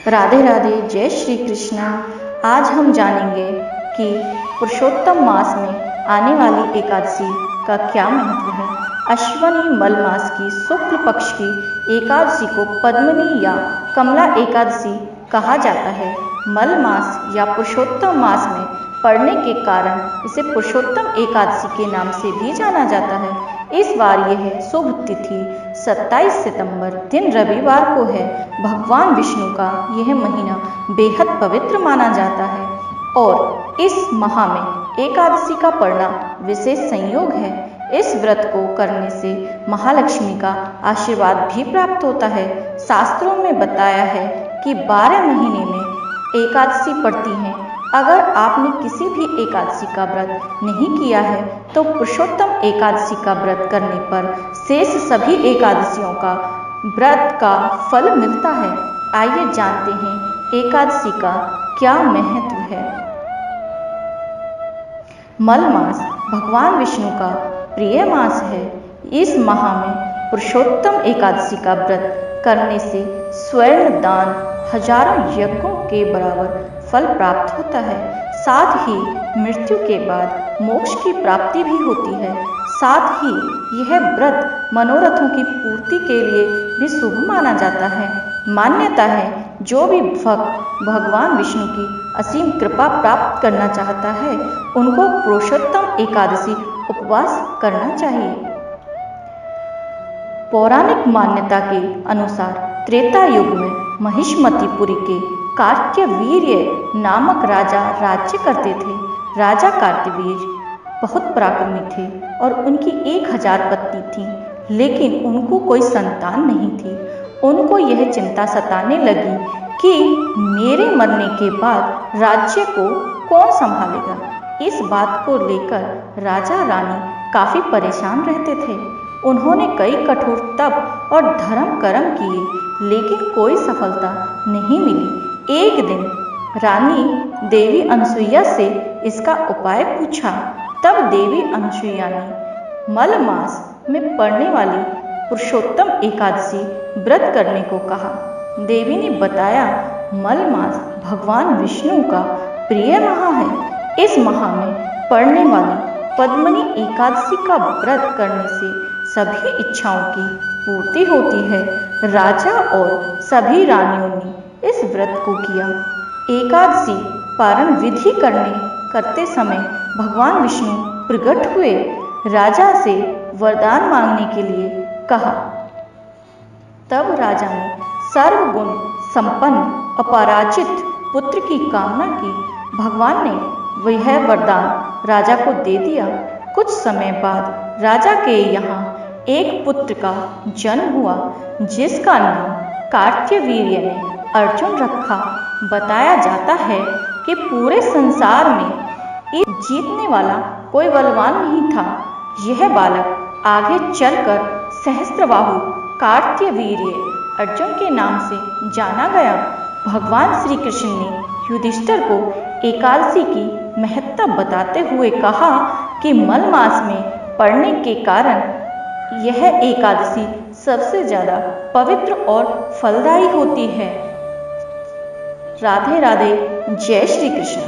राधे राधे, जय श्री कृष्णा। आज हम जानेंगे कि पुरुषोत्तम मास में आने वाली एकादशी का क्या महत्व है। अश्वनी मल मास की शुक्ल पक्ष की एकादशी को पद्मिनी या कमला एकादशी कहा जाता है। मल मास या पुरुषोत्तम मास में पड़ने के कारण इसे पुरुषोत्तम एकादशी के नाम से भी जाना जाता है। इस बार यह शुभ तिथि 27 सितंबर दिन रविवार को है। भगवान विष्णु का यह महीना बेहद पवित्र माना जाता है और इस माह में एकादशी का पड़ना विशेष संयोग है। इस व्रत को करने से महालक्ष्मी का आशीर्वाद भी प्राप्त होता है। शास्त्रों में बताया है कि 12 महीने में एकादशी पड़ती हैं। अगर आपने किसी भी एकादशी का व्रत नहीं किया है तो पुरुषोत्तम एकादशी का व्रत करने पर शेष सभी एकादशियों का व्रत का फल मिलता है। आइए जानते हैं एकादशी का क्या महत्व है। मल मास भगवान विष्णु का प्रिय मास है। इस माह में पुरुषोत्तम एकादशी का व्रत करने से स्वर्ण दान हजारों यज्ञों के बराबर फल प्राप्त होता है। साथ ही मृत्यु के बाद मोक्ष की प्राप्ति भी होती है। साथ ही यह व्रत मनोरथों की पूर्ति के लिए भी शुभ माना जाता है। मान्यता है जो भी भक्त भगवान विष्णु की असीम कृपा प्राप्त करना चाहता है उनको पुरुषोत्तम एकादशी उपवास करना चाहिए। पौराणिक मान्यता के अनुसार त्रेता युग में महिष्मतिपुरी के कार्त्यवीर्य नामक राजा राज्य करते थे। राजा कार्त्यवीर्य बहुत पराक्रमी थे और उनकी 1000 पत्नी थीं, लेकिन उनको कोई संतान नहीं थी। उनको यह चिंता सताने लगी कि मेरे मरने के बाद राज्य को कौन संभालेगा। इस बात को लेकर राजा रानी काफी परेशान रहते थे। उन्होंने कई कठोर तप और धर्म कर्म किए, लेकिन कोई सफलता नहीं मिली। एक दिन रानी देवी अनसुईया से इसका उपाय पूछा। तब देवी अनसुईया ने मल मास में पड़ने वाली पुरुषोत्तम एकादशी व्रत करने को कहा। देवी ने बताया, मल मास भगवान विष्णु का प्रिय माह है। इस माह में पड़ने वाली पद्मिनी एकादशी का व्रत करने से सभी इच्छाओं की पूर्ति होती है। राजा और सभी रानियों ने इस व्रत को किया। एकादशी पारण विधि करते समय भगवान विष्णु प्रकट हुए। राजा से वरदान मांगने के लिए कहा। तब राजा ने सर्वगुण संपन्न अपराजित पुत्र की कामना की। भगवान ने वह वरदान राजा को दे दिया। कुछ समय बाद राजा के यहाँ एक पुत्र का जन्म हुआ, जिसका नाम कार्त्यवीर्य ने अर्जुन रखा। बताया जाता है कि पूरे संसार में इस जीतने वाला कोई बलवान नहीं था। यह बालक आगे चलकर सहस्त्रबाहु कार्त्यवीर्य अर्जुन के नाम से जाना गया। भगवान श्री कृष्ण ने युधिष्ठिर को एकादशी की महत्ता बताते हुए कहा कि मल मास में पड़ने के कारण यह एकादशी सबसे ज्यादा पवित्र और फलदायी होती है। राधे राधे, जय श्री कृष्ण।